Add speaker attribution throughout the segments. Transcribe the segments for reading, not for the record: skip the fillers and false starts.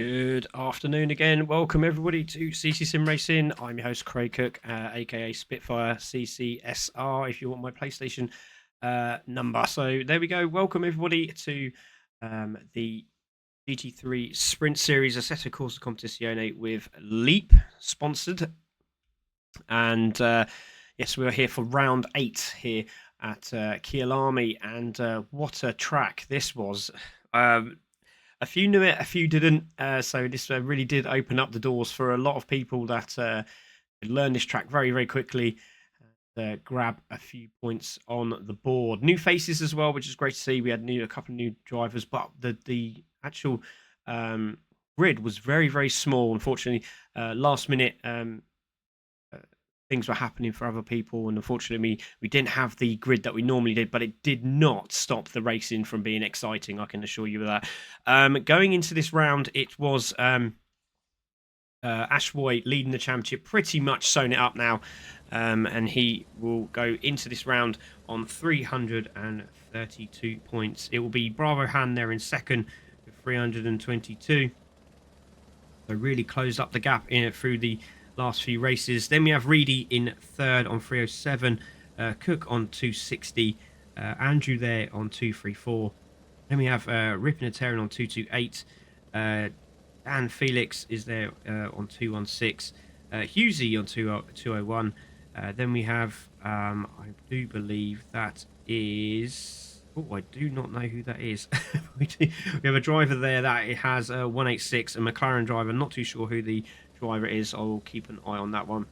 Speaker 1: Good afternoon again. Welcome everybody to CC Sim Racing. I'm your host Craig Cook, aka Spitfire CCSR. If you want my PlayStation number, so there we go. Welcome everybody to the GT3 Sprint Series Assetto Corsa Competizione with Leap sponsored, and yes, we are here for round 8 here at Kyalami, and what a track this was. A few knew it, a few didn't. So this really did open up the doors for a lot of people that could learn this track very, very quickly, grab a few points on the board. New faces as well, which is great to see. We had a couple of new drivers, but the actual grid was very, very small. Unfortunately, last minute things were happening for other people, and unfortunately we didn't have the grid that we normally did, but it did not stop the racing from being exciting, I can assure you of that. Going into this round, it was Ashboy leading the championship, pretty much sewn it up now, and he will go into this round on 332 points. It will be Bravo Han there in second with 322, so really closed up the gap through the last few races. Then we have Reedy in third on 307, Cook on 260, Andrew there on 234. Then we have Ripinatarian on 228, Dan Felix is there on 216, Husey on 201. Then we have, I do believe that is, oh, I do not know who that is. We have a driver there that it has 186, a McLaren driver, not too sure who the driver is. I will keep an eye on that one.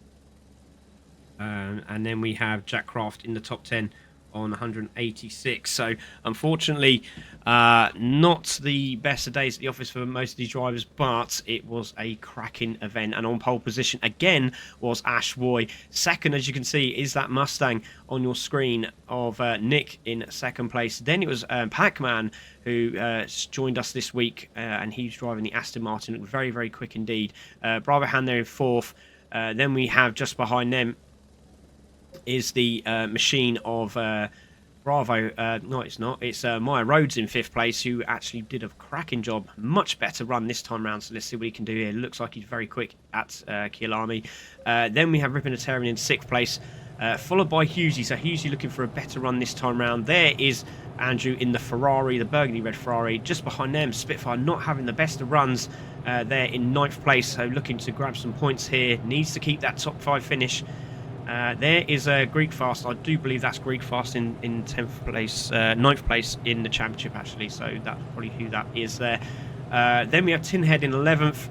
Speaker 1: And then we have Jack Craft in the top 10 on 186. So unfortunately, not the best of days at the office for most of these drivers, but it was a cracking event. And on pole position again was Ash Roy. Second, as you can see, is that Mustang on your screen of Nick in second place. Then it was Pac-Man who joined us this week, and he's driving the Aston Martin. Very, very quick indeed. Bravo Han there in fourth. Then we have just behind them is the machine of Bravo. No, it's not. It's Maya Rhodes in fifth place, who actually did a cracking job. Much better run this time round. So let's see what he can do here. Looks like he's very quick at Kyalami. Then we have Ripinatarian in sixth place, followed by Husey. So Husey looking for a better run this time round. There is Andrew in the Ferrari, the burgundy red Ferrari. Just behind them, Spitfire not having the best of runs. There in ninth place, so looking to grab some points here. Needs to keep that top 5 finish. There is a Greek Fast. I do believe that's Greek Fast in 10th place, 9th place in the championship actually. So that's probably who that is there. Then we have Tinhead in 11th,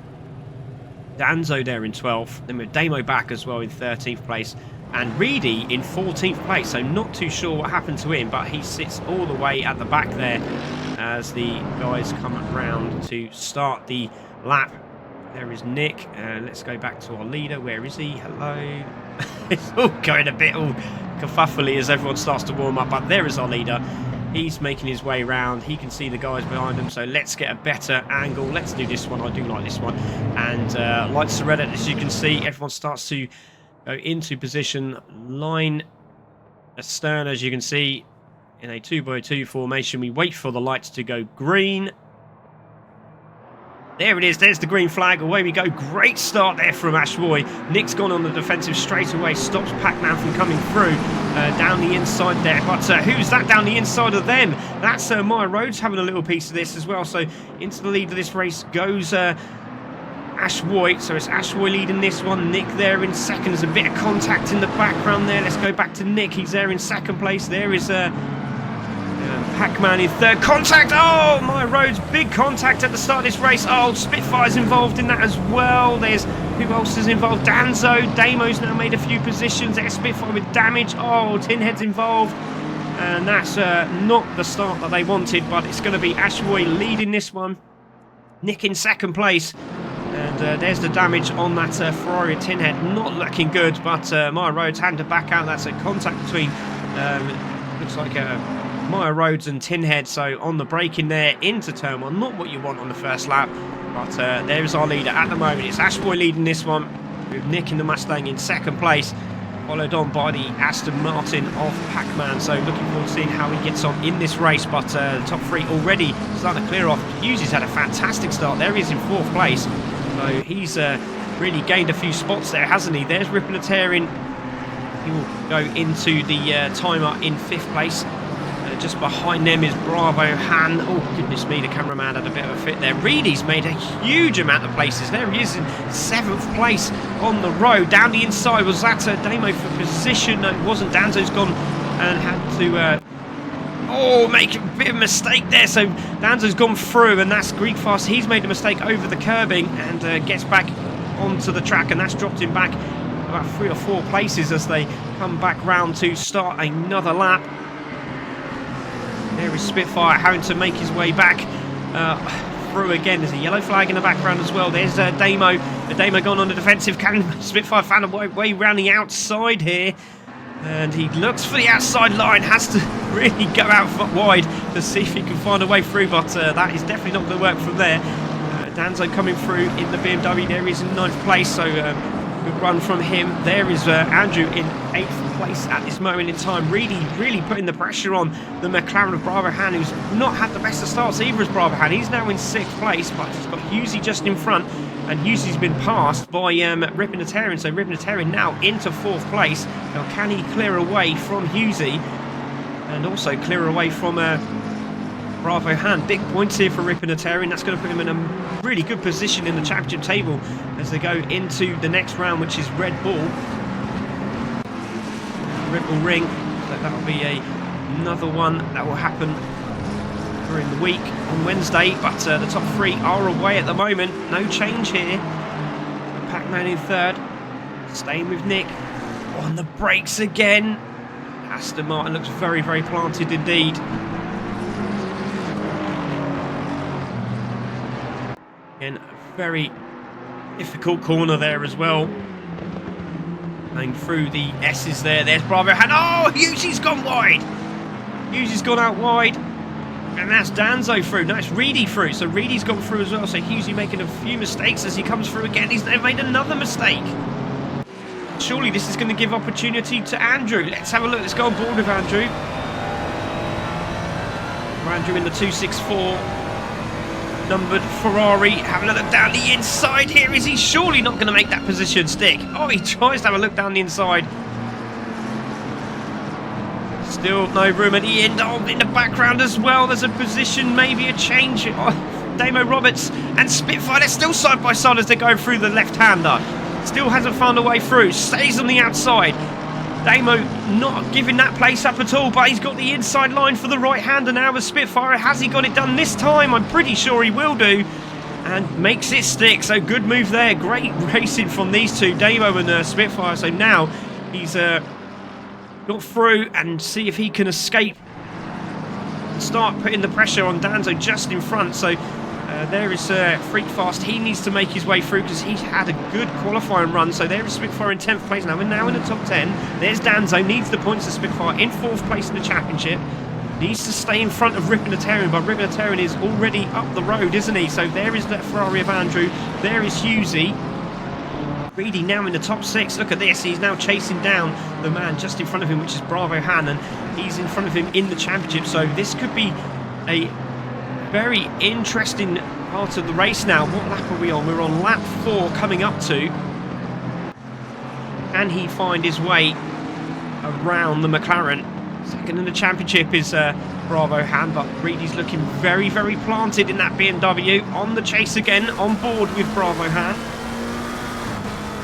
Speaker 1: Danzo there in 12th. Then we have Damo back as well in 13th place, and Reedy in 14th place. So not too sure what happened to him, but he sits all the way at the back there as the guys come around to start the lap. There is Nick. Let's go back to our leader. Where is he? Hello. It's all going a bit all kerfuffly as everyone starts to warm up, but there is our leader. He's making his way round. He can see the guys behind him, so let's get a better angle. Let's do this one. I do like this one. And like Soretta, as you can see, everyone starts to go into position. Line astern, as you can see, in a 2x2 formation. We wait for the lights to go green. There it is, there's the green flag, away we go. Great start there from Ash Roy. Nick's gone on the defensive straight away, stops Pac-Man from coming through down the inside there. But who's that down the inside of them? That's Maya Rhodes having a little piece of this as well. So into the lead of this race goes Ash Roy. So it's Ash Roy leading this one. Nick there in second. There's a bit of contact in the background there. Let's go back to Nick. He's there in second place. There is Pac-Man in third. Contact! Oh, Maya Rhodes, big contact at the start of this race. Oh, Spitfire's involved in that as well. There's, who else is involved? Danzo. Damo's now made a few positions. There's Spitfire with damage. Oh, Tinhead's involved. And that's not the start that they wanted, but it's going to be Ashboy leading this one. Nick in second place. And there's the damage on that Ferrari Tinhead. Not looking good, but Maya Rhodes had to back out. That's a contact between, looks like Maya Rhodes and Tinhead. So on the braking there into turn one. Not what you want on the first lap. But there's our leader at the moment. It's Ashboy leading this one, with Nick in the Mustang in second place. followed on by the Aston Martin of Pac-Man. So looking forward to seeing how he gets on in this race. But the top three already starting to clear off. Hughes has had a fantastic start. There he is in 4th place. So he's really gained a few spots there, hasn't he? There's Rippenatarian. He will go into the timer in 5th place. Just behind them is Bravo Han. Oh, goodness me, the cameraman had a bit of a fit there. Reedy's made a huge amount of places. There he is in 7th place on the road. Down the inside was that Damo for position. No, it wasn't. Danzo's gone and had to make a bit of a mistake there. So Danzo's gone through, and that's Greek Fast. He's made a mistake over the curbing and gets back onto the track, and that's dropped him back about 3 or 4 places as they come back round to start another lap. There is Spitfire having to make his way back through again. There's a yellow flag in the background as well. There's Damo. Damo gone on the defensive. Can Spitfire found a way around the outside here? And he looks for the outside line. Has to really go out wide to see if he can find a way through. But that is definitely not going to work from there. Danzo coming through in the BMW. There he is in 9th place. So good run from him. There is Andrew in 8th place at this moment in time. Really putting the pressure on the McLaren of Bravo Han, who's not had the best of starts either as Bravo Han. He's now in 6th place, but he's got Hughesy just in front, and Hughesy's been passed by Rippenatarian. So Rippenatarian now into 4th place. Now can he clear away from Hughesy and also clear away from Bravo Han? Big points here for Rippenatarian. That's going to put him in a really good position in the championship table as they go into the next round, which is Red Bull. Red Bull Ring. So that'll be another one that will happen during the week on Wednesday. But the top 3 are away at the moment. No change here. Pac-Man in 3rd. Staying with Nick. On the brakes again. Aston Martin looks very planted indeed. Again, a very difficult corner there as well. Going through the S's there. There's Bravo Han. Oh, Hughesy's gone wide. Hughesy's gone out wide. And that's Danzo through. Now it's Reedy through. So Reedy's gone through as well. So Hughesy making a few mistakes as he comes through again. He's made another mistake. Surely this is going to give opportunity to Andrew. Let's have a look. Let's go on board with Andrew. Andrew in the 264. Numbered Ferrari, having a look down the inside here. Is he surely not going to make that position stick? Oh, he tries to have a look down the inside. Still no room at the end. Oh, in the background as well. There's a position, maybe a change. Oh, Damo Roberts and Spitfire, they're still side by side as they go through the left-hander. Still hasn't found a way through. Stays on the outside. Damo not giving that place up at all, but he's got the inside line for the right-hander now with Spitfire. Has he got it done this time? I'm pretty sure he will do. And makes it stick. So good move there. Great racing from these two, Damo and Spitfire. So now he's got through and see if he can escape and start putting the pressure on Danzo just in front. So there is Freak Fast. He needs to make his way through because he's had a good qualifying run. So there is Spitfire in 10th place now. We're now in the top 10. There's Danzo. Needs the points of Spitfire in 4th place in the championship. Needs to stay in front of Rippenatarian, but Rippenatarian is already up the road, isn't he? So there is the Ferrari of Andrew. There is Hughesy. Reedy now in the top 6. Look at this. He's now chasing down the man just in front of him, which is Bravo Han, and he's in front of him in the championship. So this could be a very interesting part of the race now. What lap are we on? We're on lap 4 coming up to. Can he find his way around the McLaren? Second in the championship is Bravo Han, but Reedy's looking very planted in that BMW. On the chase again, on board with Bravo Han.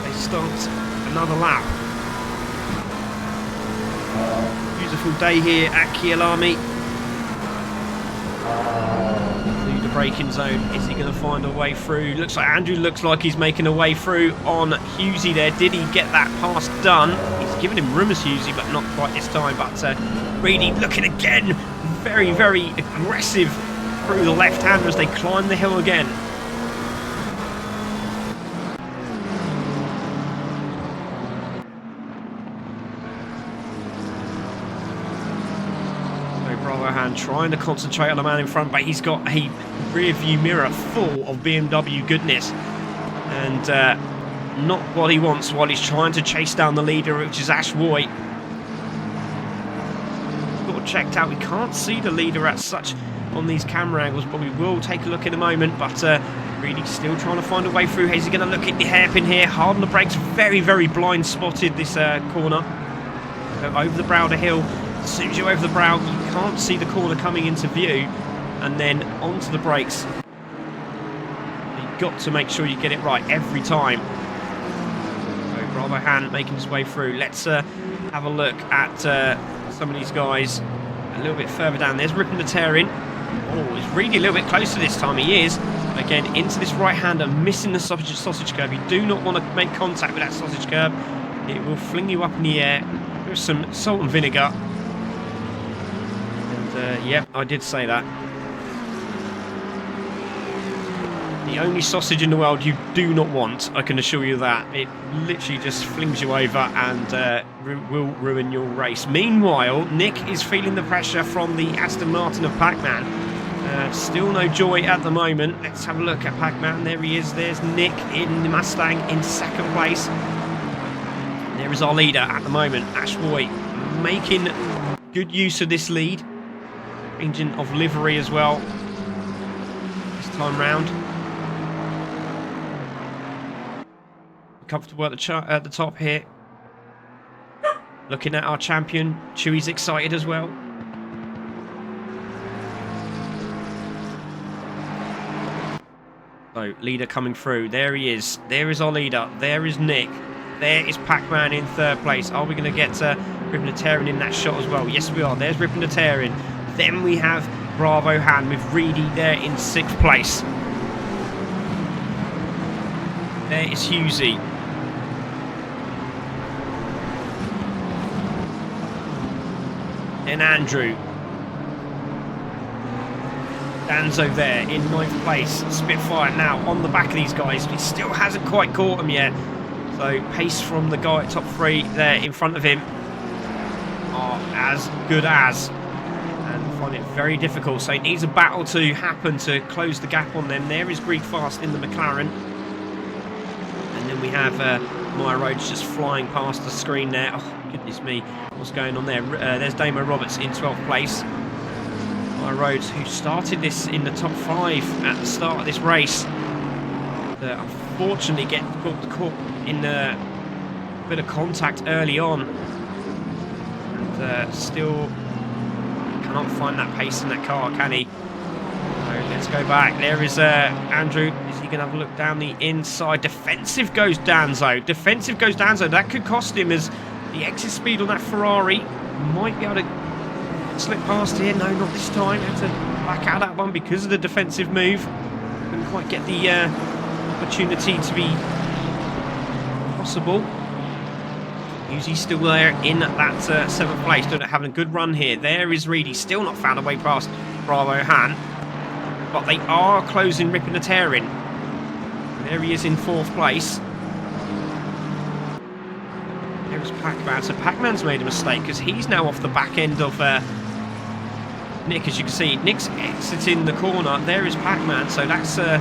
Speaker 1: They start another lap. Beautiful day here at Kyalami. The braking zone. Is he going to find a way through? Looks like Andrew looks like he's making a way through on Hughesy there. Did he get that pass done? He's given him room as Hughesy, but not quite this time. But Reedy looking again, very aggressive through the left-hander as they climb the hill again. Trying to concentrate on the man in front, but he's got a rear view mirror full of BMW goodness, and not what he wants while he's trying to chase down the leader, which is Ash Roy. Got checked out. We can't see the leader as such on these camera angles, but we will take a look in a moment. But really still trying to find a way through. Is he going to look at the hairpin here? Hard on the brakes. Very, very blind spotted this corner. Go over the brow of the hill. As soon as you're over the brow, you can't see the corner coming into view. And then onto the brakes. You've got to make sure you get it right every time. So Bravo Han making his way through. Let's have a look at some of these guys a little bit further down. There's ripping the tear in. Oh, he's really a little bit closer this time. He is. Again, into this right-hander, missing the sausage curb. You do not want to make contact with that sausage curb. It will fling you up in the air. There's some salt and vinegar. And, yep, I did say that. The only sausage in the world you do not want, I can assure you that. It literally just flings you over and will ruin your race. Meanwhile, Nick is feeling the pressure from the Aston Martin of Pac-Man. Still no joy at the moment. Let's have a look at Pac-Man. There he is. There's Nick in the Mustang in second place. There is our leader at the moment, Ash Roy, making good use of this lead. Engine of livery as well this time round. Comfortable at the top here. Looking at our champion. Chewy's excited as well. So, leader coming through. There he is. There is our leader. There is Nick. There is Pac-Man in third place. Are we going to get Ripping the Tearing in that shot as well? Yes, we are. There's Ripping the Tearing. Then we have Bravo Han with Reedy there in sixth place. There is Husey. Then Andrew. Danzo there in ninth place. Spitfire now on the back of these guys. He still hasn't quite caught them yet. So pace from the guy at top three there in front of him are as good as. And find it very difficult. So it needs a battle to happen to close the gap on them. There is Greek Fast in the McLaren. And then we have Maya Rhodes just flying past the screen there. Oh, goodness me. What's going on there? There's Damo Roberts in 12th place. Maya Rhodes, who started this in the top 5 at the start of this race. Unfortunately get caught in a bit of contact early on. And still can't find that pace in that car, can he? So let's go back. There is Andrew. Is he going to have a look down the inside? Defensive goes Danzo. Defensive goes Danzo. That could cost him, as the exit speed on that Ferrari might be able to slip past here. No, not this time. Had to back out that one because of the defensive move. Couldn't quite get the opportunity to be possible. Uzi's still there in that 7th place. Having a good run here. There is Reedy. Still not found a way past Bravo Han. But they are closing, ripping the tearing. There he is in 4th place. There's Pac-Man. So Pac-Man's made a mistake because he's now off the back end of Nick, as you can see. Nick's exiting the corner. There is Pac-Man. So that's a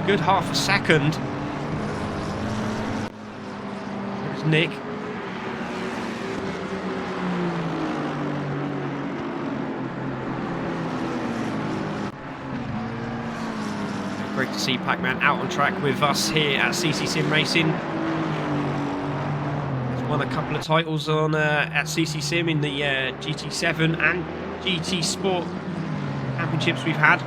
Speaker 1: good half a second. There's Nick. Great to see Pac-Man out on track with us here at CC Sim Racing. He's won a couple of titles on at CC Sim in the GT7 and GT Sport championships we've had.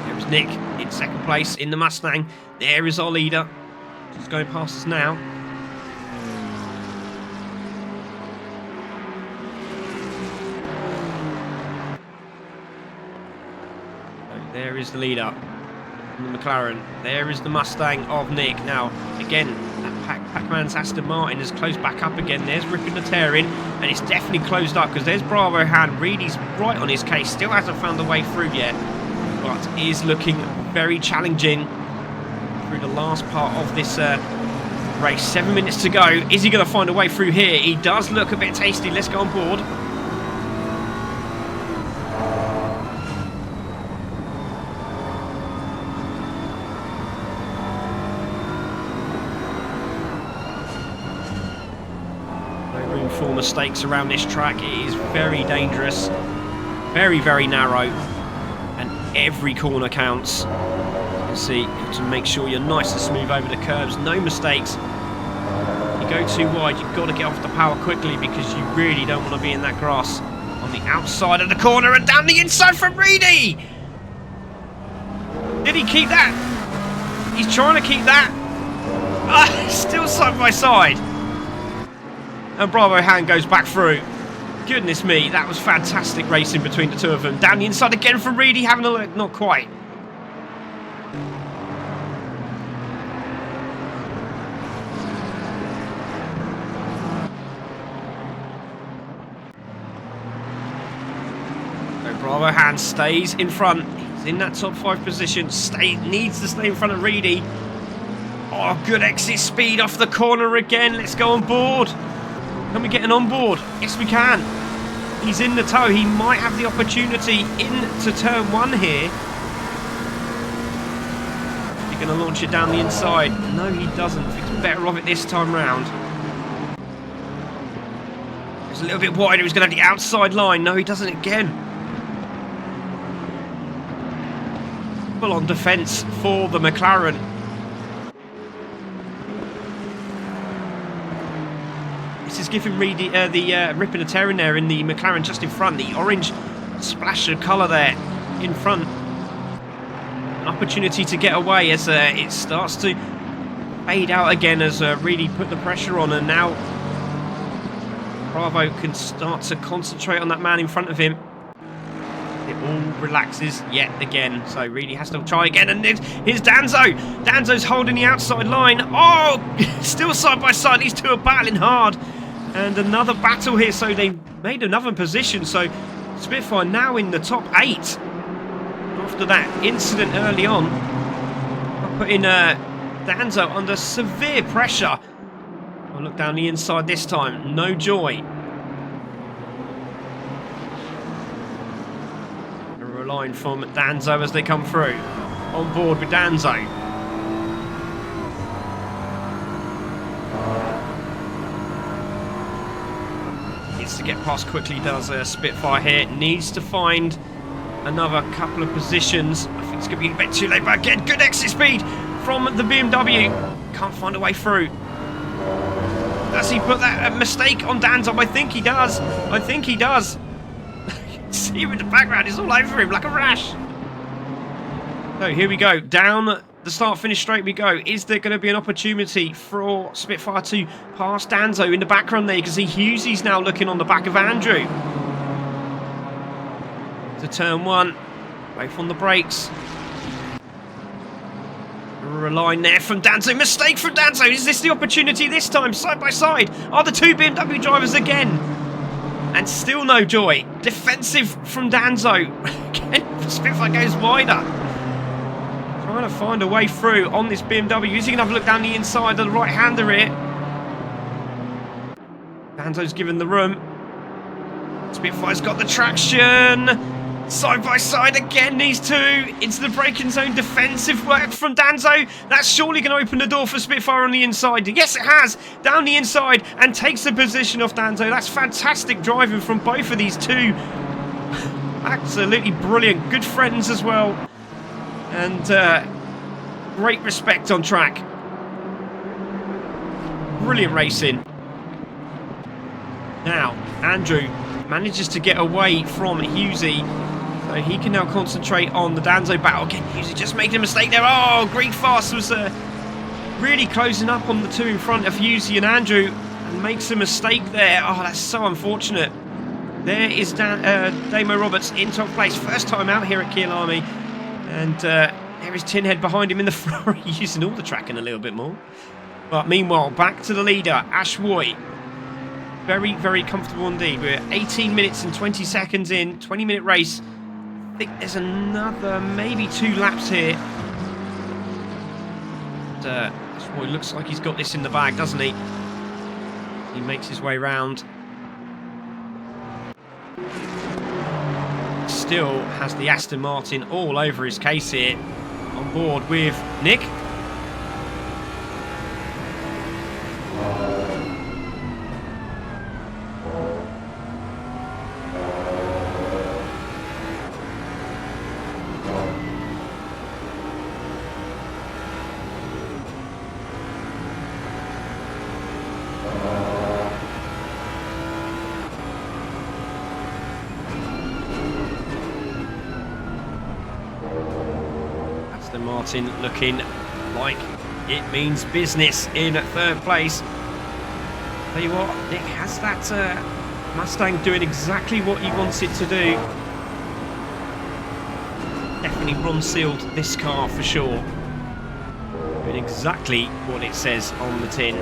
Speaker 1: There's Nick in 2nd place in the Mustang. There is our leader. Just going past us now. There is the leader in the McLaren. There is the Mustang of Nick. Now, again, that Pac-Man's Aston Martin has closed back up again. There's ripping the tearing, and it's definitely closed up because there's Bravo Han. Reedy's right on his case. Still hasn't found a way through yet, but is looking very challenging through the last part of this race. 7 minutes to go. Is he going to find a way through here? He does look a bit tasty. Let's go on board. more mistakes around this track. It is very dangerous, very, very narrow, and every corner counts. You can see, you have to make sure you're nice and smooth over the curbs, no mistakes. You go too wide, you've got to get off the power quickly because you really don't want to be in that grass. On the outside of the corner and down the inside from Reedy! Did he keep that? He's trying to keep that. Still side by side. And Bravo Hand goes back through. Goodness me, that was fantastic racing between the two of them. Down the inside again from Reedy, having a look. Not quite. So Bravo Hand stays in front. He's in that top 5 position. Needs to stay in front of Reedy. Oh, good exit speed off the corner again. Let's go on board. Can we get an onboard? Yes, we can. He's in the tow. He might have the opportunity into turn 1 here. He's going to launch it down the inside. No, he doesn't. He's better off it this time round. It's a little bit wider. He's going to have the outside line. No, he doesn't again. Full on defence for the McLaren. This is giving Reedy the rip and a tear in there in the McLaren just in front. The orange splash of colour there in front. An opportunity to get away as it starts to fade out again as Reedy put the pressure on, and now Bravo can start to concentrate on that man in front of him. It all relaxes yet again, so Reedy has to try again, and here's Danzo. Danzo's holding the outside line. Oh, still side by side. These two are battling hard. And another battle here, so they made another position. So Spitfire now in the top 8 after that incident early on, putting Danzo under severe pressure. I'll look down the inside this time. No joy. A line from Danzo as they come through. On board with Danzo. Needs to get past quickly, does Spitfire here. Needs to find another couple of positions. I think it's going to be a bit too late, but again, good exit speed from the BMW. Can't find a way through. Does he put that mistake on Danzo? I think he does. I think he does. See him in the background, it's all over him like a rash. So here we go, down the start-finish straight we go. Is there going to be an opportunity for Spitfire to pass Danzo in the background there? You can see Hughesy's now looking on the back of Andrew. To turn 1, both on the brakes. A line there from Danzo, mistake from Danzo. Is this the opportunity this time? Side by side are the two BMW drivers again. And still no joy. Defensive from Danzo. Again, Spitfire goes wider. Trying to find a way through on this BMW. Is he going to have a look down the inside of the right-hander here? Danzo's given the room. Spitfire's got the traction. Side by side again, these two into the braking zone. Defensive work from Danzo. That's surely going to open the door for Spitfire on the inside. Yes, it has. Down the inside and takes the position off Danzo. That's fantastic driving from both of these two. Absolutely brilliant. Good friends as well. And great respect on track. Brilliant racing. Now, Andrew manages to get away from Hughesy. So he can now concentrate on the Danzo battle. Again, Hughesy just making a mistake there. Oh, Greenfast was really closing up on the two in front of Hughesy and Andrew. And makes a mistake there. Oh, that's so unfortunate. There is Damo Roberts in top place. First time out here at Kyalami. And there is Tinhead behind him in the Ferrari, using all the tracking a little bit more. But meanwhile, back to the leader, Ash Woy. Very, very comfortable indeed. We're 18 minutes and 20 seconds in, 20-minute race. I think there's another, maybe 2 laps here. And, Ash Woy looks like he's got this in the bag, doesn't he? He makes his way round. Still has the Aston Martin all over his case here. On board with Nick. Aston Martin looking like it means business in 3rd place. Tell you what, Nick has that Mustang doing exactly what he wants it to do. Definitely Ron sealed this car for sure. Doing exactly what it says on the tin.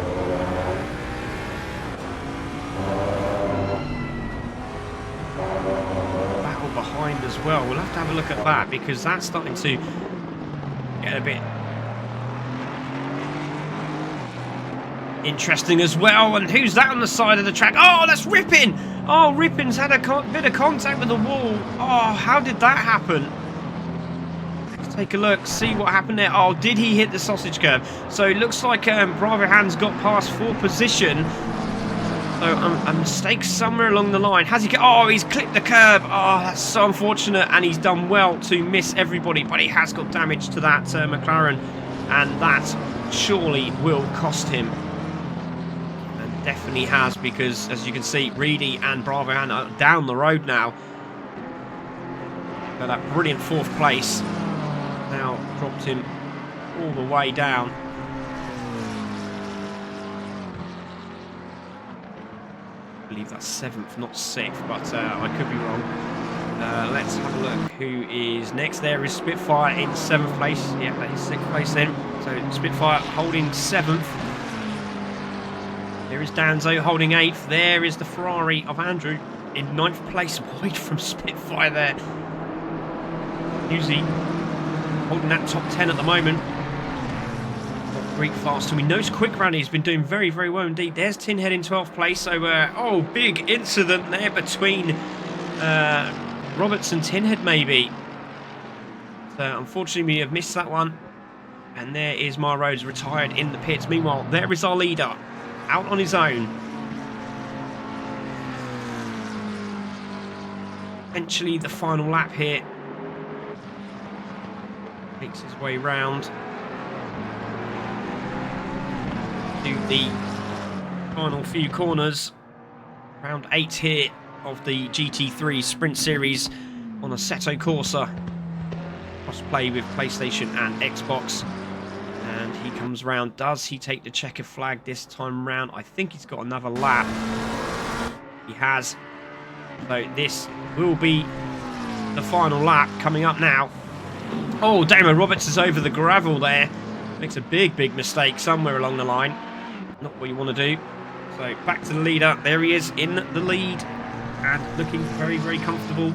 Speaker 1: Battle behind as well. We'll have to have a look at that because that's starting to get a bit interesting as well. And who's that on the side of the track? Oh, that's Rippin! Oh, Rippin's had a bit of contact with the wall. Oh, how did that happen? Let's take a look, see what happened there. Oh, did he hit the sausage curb? So it looks like Bravo Hand's got past 4th position. So a mistake somewhere along the line. Has he? Oh, he's clipped the curb. Oh, that's so unfortunate. And he's done well to miss everybody. But he has got damage to that McLaren. And that surely will cost him. And definitely has, because as you can see, Reedy and Bravo Hand are down the road now. So that brilliant 4th place now dropped him all the way down. I believe that's 7th, not 6th, but I could be wrong. Let's have a look who is next. There is Spitfire in 7th place. Yeah, that is 6th place then. So Spitfire holding 7th. There is Danzo holding 8th. There is the Ferrari of Andrew in 9th place, wide from Spitfire there. Usually holding that top 10 at the moment. Great fast, and we know Quick Rally's been doing very, very well indeed. There's Tinhead in 12th place. So, oh, big incident there between Roberts and Tinhead, maybe. So, unfortunately, we have missed that one. And there is Mar Rhodes retired in the pits. Meanwhile, there is our leader, out on his own. Eventually, the final lap here. Makes his way round to the final few corners. Round 8 here of the GT3 Sprint Series on Assetto Corsa. Cross-play with PlayStation and Xbox. And he comes round. Does he take the checkered flag this time round? I think he's got another lap. He has. So this will be the final lap coming up now. Oh, Damon Roberts is over the gravel there. Makes a big, big mistake somewhere along the line. Not what you want to do. So back to the leader. There he is in the lead. And looking very, very comfortable.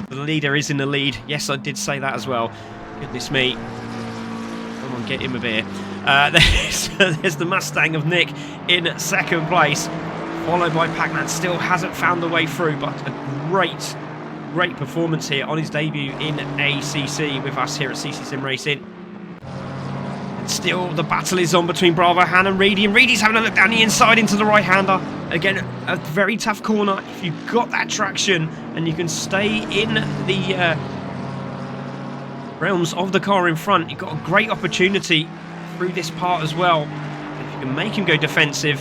Speaker 1: The leader is in the lead. Yes, I did say that as well. Goodness me. Come on, get him a beer. There's the Mustang of Nick in 2nd place. Followed by Pac-Man. Still hasn't found the way through. But a great performance here on his debut in ACC with us here at CC Sim Racing. And still the battle is on between Bravo Han and Reedy. And Reedy's having a look down the inside into the right-hander. Again, a very tough corner. If you've got that traction and you can stay in the realms of the car in front, you've got a great opportunity through this part as well. If you can make him go defensive,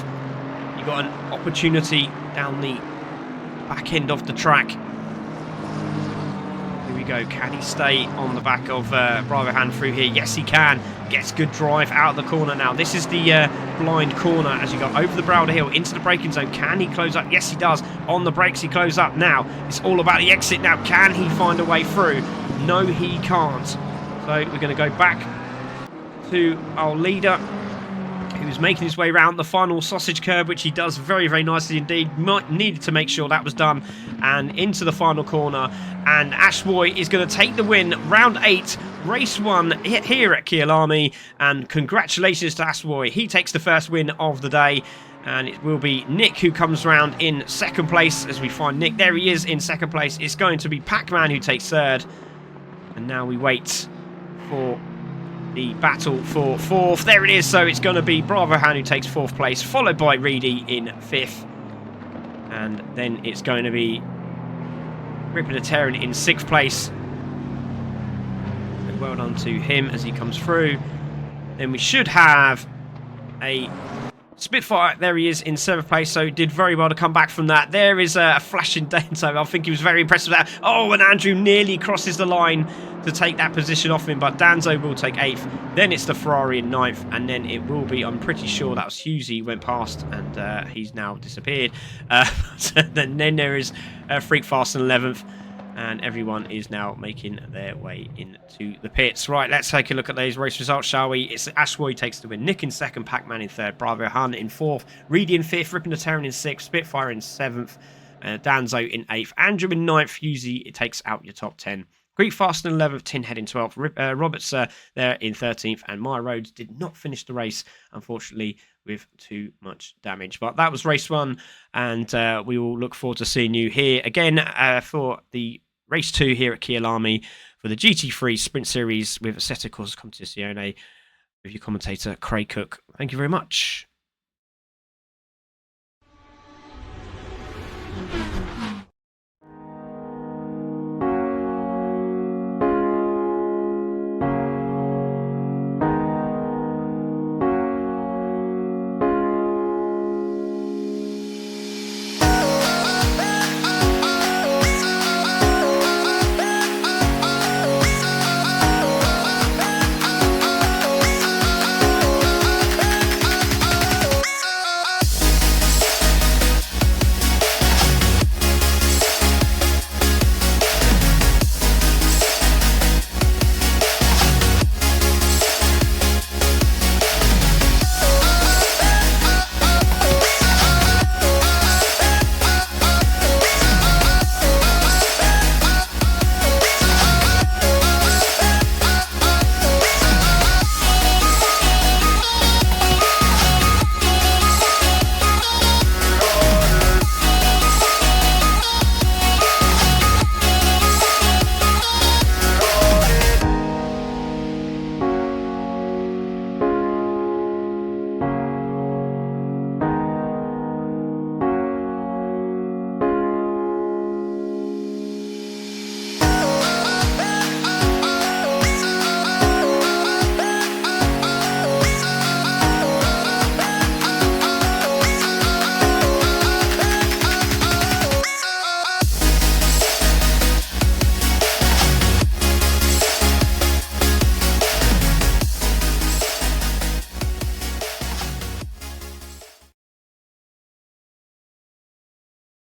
Speaker 1: you've got an opportunity down the back end of the track. Here we go. Can he stay on the back of Bravo Hand through here? Yes, he can. Gets good drive out of the corner now. This is the blind corner as you go over the brow of the hill into the braking zone. Can he close up? Yes, he does. On the brakes, he closes up now. It's all about the exit now. Can he find a way through? No, he can't. So we're going to go back to our leader, who's making his way around the final sausage curb, which he does very, very nicely indeed. Needed to make sure that was done. And into the final corner. And Ashboy is going to take the win. Round 8, race 1 here at Kyalami. And congratulations to Ashboy. He takes the first win of the day. And it will be Nick who comes round in 2nd place. As we find Nick, there he is in 2nd place. It's going to be Pac-Man who takes 3rd. And now we wait for the battle for 4th. There it is. So it's going to be Bravo Han who takes 4th place, followed by Reedy in 5th. And then it's going to be Rippin' Terran in 6th place. And well done to him as he comes through. Then we should have a Spitfire, there he is in 7th place, so did very well to come back from that. There is a flashing Danzo. I think he was very impressed with that. Oh, and Andrew nearly crosses the line to take that position off him, but Danzo will take 8th. Then it's the Ferrari in 9th, and then it will be, I'm pretty sure that was Husey went past, and he's now disappeared. Then there is Freak Fast in 11th. And everyone is now making their way into the pits. Right, let's take a look at those race results, shall we? It's Ashroy takes the win. Nick in 2nd, Pac-Man in 3rd, Bravo Han in 4th, Reedy in 5th, Ripping the Terran in 6th, Spitfire in 7th, Danzo in 8th, Andrew in 9th, Husey, it takes out your top 10. Greek Fast in 11th, Tinhead in 12th, Roberts there in 13th, and Maya Rhodes did not finish the race, unfortunately, with too much damage. But that was race 1, and we will look forward to seeing you here again for the Race 2 here at Kyalami for the GT3 Sprint Series with Assetto Corsa Competizione with your commentator, Craig Cook. Thank you very much.